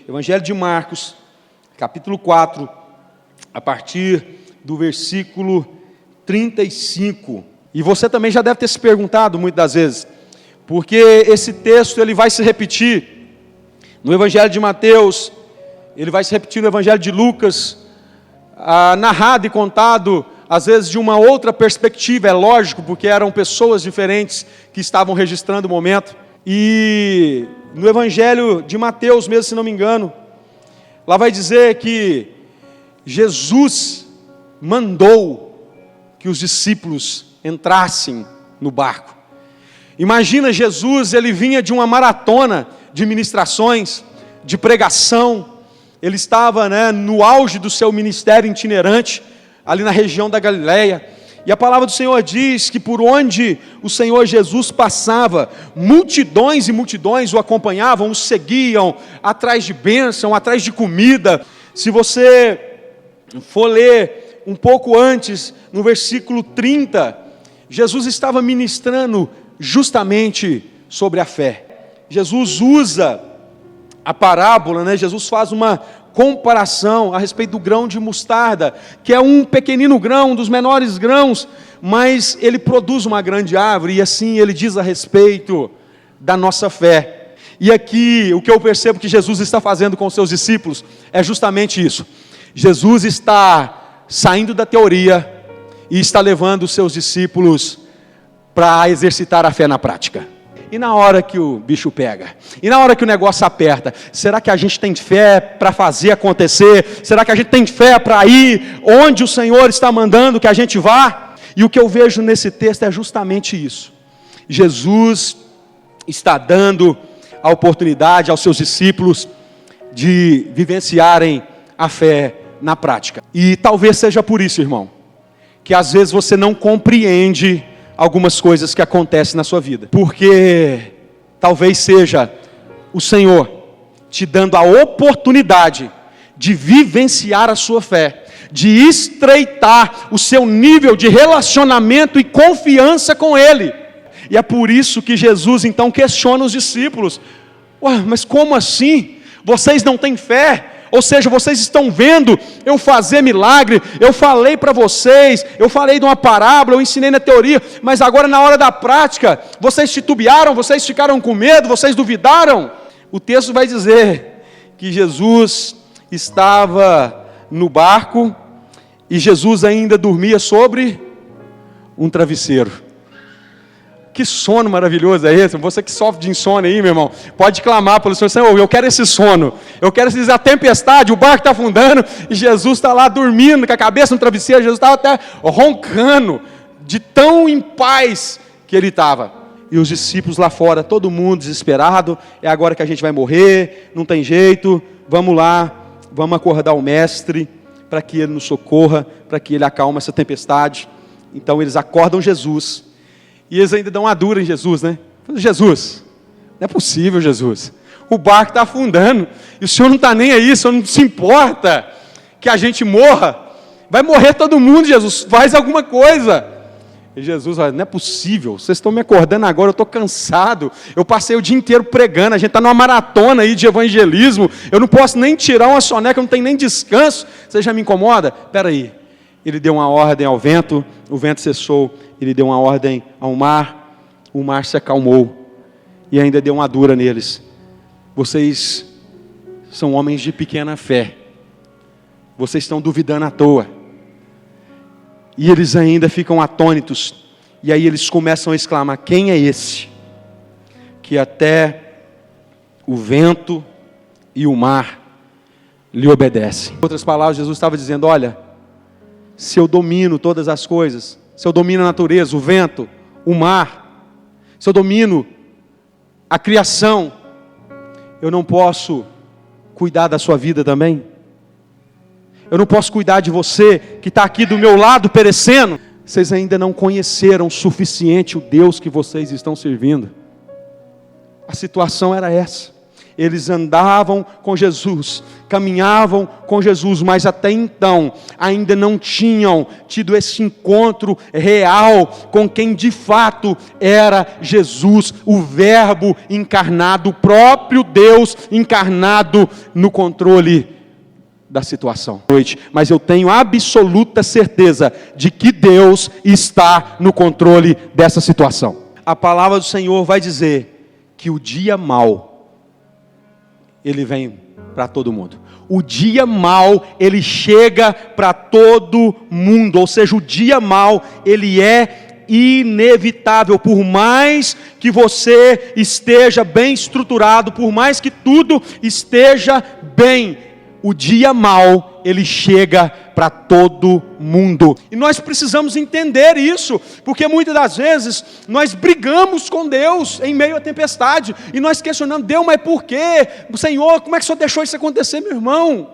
Evangelho de Marcos, capítulo 4, a partir do versículo 35. E você também já deve ter se perguntado muitas das vezes, porque esse texto ele vai se repetir no Evangelho de Mateus, ele vai se repetir no Evangelho de Lucas, narrado e contado às vezes de uma outra perspectiva, é lógico, porque eram pessoas diferentes que estavam registrando o momento. E no Evangelho de Mateus mesmo, se não me engano, lá vai dizer que Jesus mandou que os discípulos entrassem no barco. Imagina Jesus, ele vinha de uma maratona de ministrações, de pregação, ele estava no auge do seu ministério itinerante, ali na região da Galileia, e a palavra do Senhor diz que por onde o Senhor Jesus passava, multidões e multidões o acompanhavam, o seguiam, atrás de bênção, atrás de comida. Se você for ler um pouco antes, no versículo 30, Jesus estava ministrando justamente sobre a fé. Jesus usa a parábola, Jesus faz uma comparação a respeito do grão de mostarda, que é um pequenino grão, um dos menores grãos, mas ele produz uma grande árvore, e assim ele diz a respeito da nossa fé. E aqui, o que eu percebo que Jesus está fazendo com os seus discípulos, é justamente isso. Jesus está saindo da teoria, e está levando os seus discípulos para exercitar a fé na prática. E na hora que o bicho pega? E na hora que o negócio aperta? Será que a gente tem fé para fazer acontecer? Será que a gente tem fé para ir onde o Senhor está mandando que a gente vá? E o que eu vejo nesse texto é justamente isso. Jesus está dando a oportunidade aos seus discípulos de vivenciarem a fé na prática. E talvez seja por isso, irmão, que às vezes você não compreende algumas coisas que acontecem na sua vida, porque talvez seja o Senhor te dando a oportunidade de vivenciar a sua fé, de estreitar o seu nível de relacionamento e confiança com Ele. E é por isso que Jesus então questiona os discípulos: mas como assim? Vocês não têm fé? Ou seja, vocês estão vendo eu fazer milagre, eu falei para vocês, eu falei de uma parábola, eu ensinei na teoria, mas agora na hora da prática, vocês titubearam, vocês ficaram com medo, vocês duvidaram? O texto vai dizer que Jesus estava no barco, e Jesus ainda dormia sobre um travesseiro. Que sono maravilhoso é esse? Você que sofre de insônia aí, meu irmão, pode clamar pelo Senhor: Senhor, eu quero esse sono, eu quero a tempestade, o barco está afundando, e Jesus está lá dormindo, com a cabeça no travesseiro. Jesus estava até roncando, de tão em paz que ele estava. E os discípulos lá fora, todo mundo desesperado: é agora que a gente vai morrer, não tem jeito, vamos lá, vamos acordar o mestre, para que ele nos socorra, para que ele acalme essa tempestade. Então eles acordam Jesus, e eles ainda dão uma dura em Jesus, Jesus, não é possível, Jesus, o barco está afundando, e o Senhor não está nem aí, o Senhor não se importa que a gente morra, vai morrer todo mundo, Jesus, faz alguma coisa. E Jesus olha: não é possível, vocês estão me acordando agora, eu estou cansado, eu passei o dia inteiro pregando, a gente está numa maratona aí de evangelismo, eu não posso nem tirar uma soneca, eu não tenho nem descanso, você já me incomoda? Espera aí. Ele deu uma ordem ao vento, o vento cessou. Ele deu uma ordem ao mar, o mar se acalmou. E ainda deu uma dura neles: vocês são homens de pequena fé, vocês estão duvidando à toa. E eles ainda ficam atônitos. E aí eles começam a exclamar: quem é esse que até o vento e o mar lhe obedecem? Em outras palavras, Jesus estava dizendo: olha, se eu domino todas as coisas, se eu domino a natureza, o vento, o mar, se eu domino a criação, eu não posso cuidar da sua vida também? Eu não posso cuidar de você que está aqui do meu lado perecendo? Vocês ainda não conheceram o suficiente o Deus que vocês estão servindo. A situação era essa. Eles andavam com Jesus, caminhavam com Jesus, mas até então ainda não tinham tido esse encontro real com quem de fato era Jesus, o Verbo encarnado, o próprio Deus encarnado no controle da situação. Mas eu tenho absoluta certeza de que Deus está no controle dessa situação. A palavra do Senhor vai dizer que o dia mau, ele vem para todo mundo. O dia mau, ele chega para todo mundo. Ou seja, o dia mau, ele é inevitável. Por mais que você esteja bem estruturado, por mais que tudo esteja bem, o dia mau, ele chega para todo mundo. E nós precisamos entender isso, porque muitas das vezes nós brigamos com Deus em meio à tempestade, e nós questionamos: Deus, mas por quê? Senhor, como é que o Senhor deixou isso acontecer, meu irmão?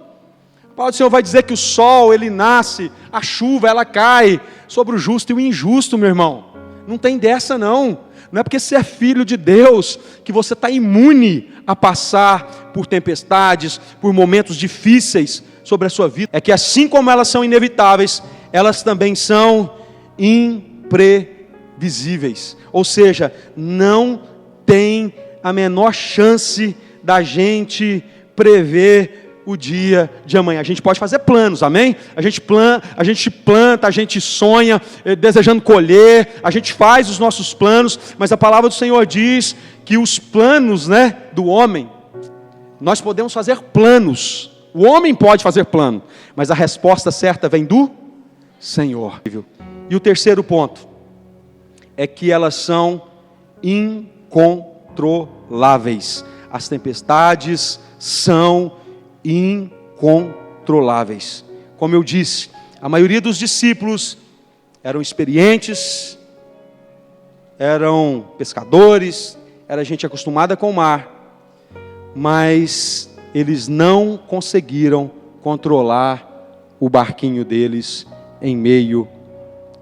A palavra do Senhor vai dizer que o sol, ele nasce, a chuva, ela cai sobre o justo e o injusto, meu irmão. Não tem dessa não. Não é porque você é filho de Deus que você está imune a passar por tempestades, por momentos difíceis sobre a sua vida. É que assim como elas são inevitáveis, elas também são imprevisíveis. Ou seja, não tem a menor chance da gente prever o dia de amanhã. A gente pode fazer planos, amém? A gente planta, a gente sonha, desejando colher, a gente faz os nossos planos, mas a palavra do Senhor diz que os planos, do homem, nós podemos fazer planos, o homem pode fazer plano, mas a resposta certa vem do Senhor. E o terceiro ponto é que elas são incontroláveis. As tempestades são incontroláveis. Como eu disse, a maioria dos discípulos eram experientes, eram pescadores, era gente acostumada com o mar, mas eles não conseguiram controlar o barquinho deles em meio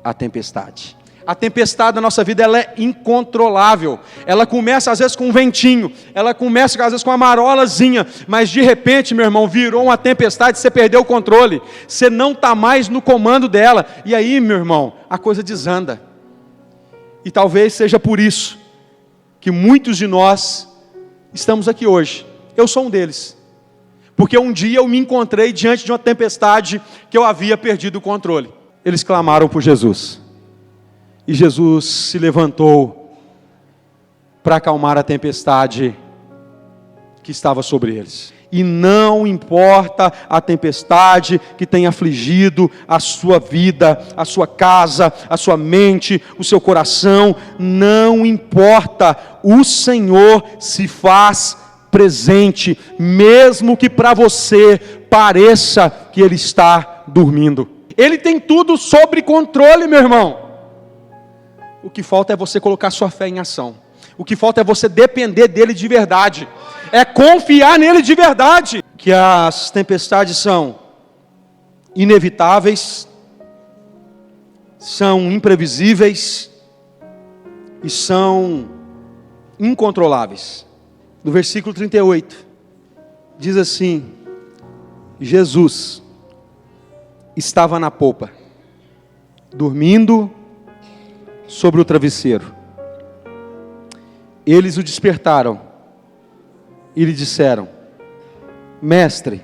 à tempestade. A tempestade da nossa vida, ela é incontrolável. Ela começa às vezes com um ventinho, ela começa às vezes com uma marolazinha, mas de repente, meu irmão, virou uma tempestade, você perdeu o controle, você não está mais no comando dela, e aí, meu irmão, a coisa desanda. E talvez seja por isso que muitos de nós estamos aqui hoje. Eu sou um deles, porque um dia eu me encontrei diante de uma tempestade que eu havia perdido o controle. Eles clamaram por Jesus. E Jesus se levantou para acalmar a tempestade que estava sobre eles. E não importa a tempestade que tem afligido a sua vida, a sua casa, a sua mente, o seu coração, não importa, o Senhor se faz presente, mesmo que para você pareça que Ele está dormindo. Ele tem tudo sob controle, meu irmão. O que falta é você colocar sua fé em ação. O que falta é você depender dele de verdade. É confiar nele de verdade. Que as tempestades são inevitáveis, são imprevisíveis e são incontroláveis. No versículo 38, diz assim: Jesus estava na popa, dormindo sobre o travesseiro. Eles o despertaram e lhe disseram: Mestre,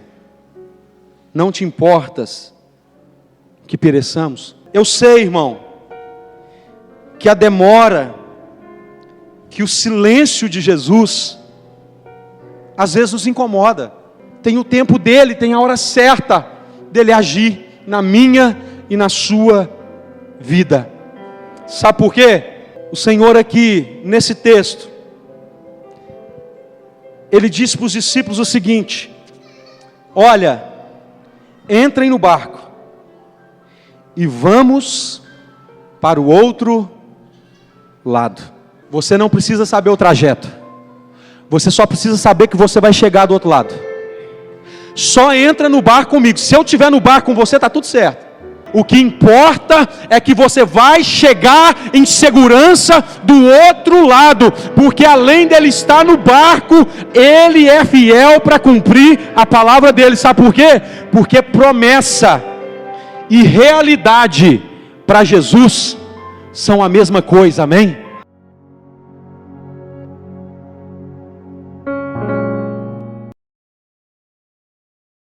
não te importas que pereçamos? Eu sei, irmão, que a demora, que o silêncio de Jesus às vezes nos incomoda. Tem o tempo dele, tem a hora certa dele agir na minha e na sua vida. Sabe por quê? O Senhor aqui, nesse texto, Ele disse para os discípulos o seguinte: olha, entrem no barco e vamos para o outro lado. Você não precisa saber o trajeto, você só precisa saber que você vai chegar do outro lado. Só entra no barco comigo. Se eu estiver no barco com você, está tudo certo. O que importa é que você vai chegar em segurança do outro lado, porque além dele estar no barco, ele é fiel para cumprir a palavra dele. Sabe por quê? Porque promessa e realidade para Jesus são a mesma coisa, amém?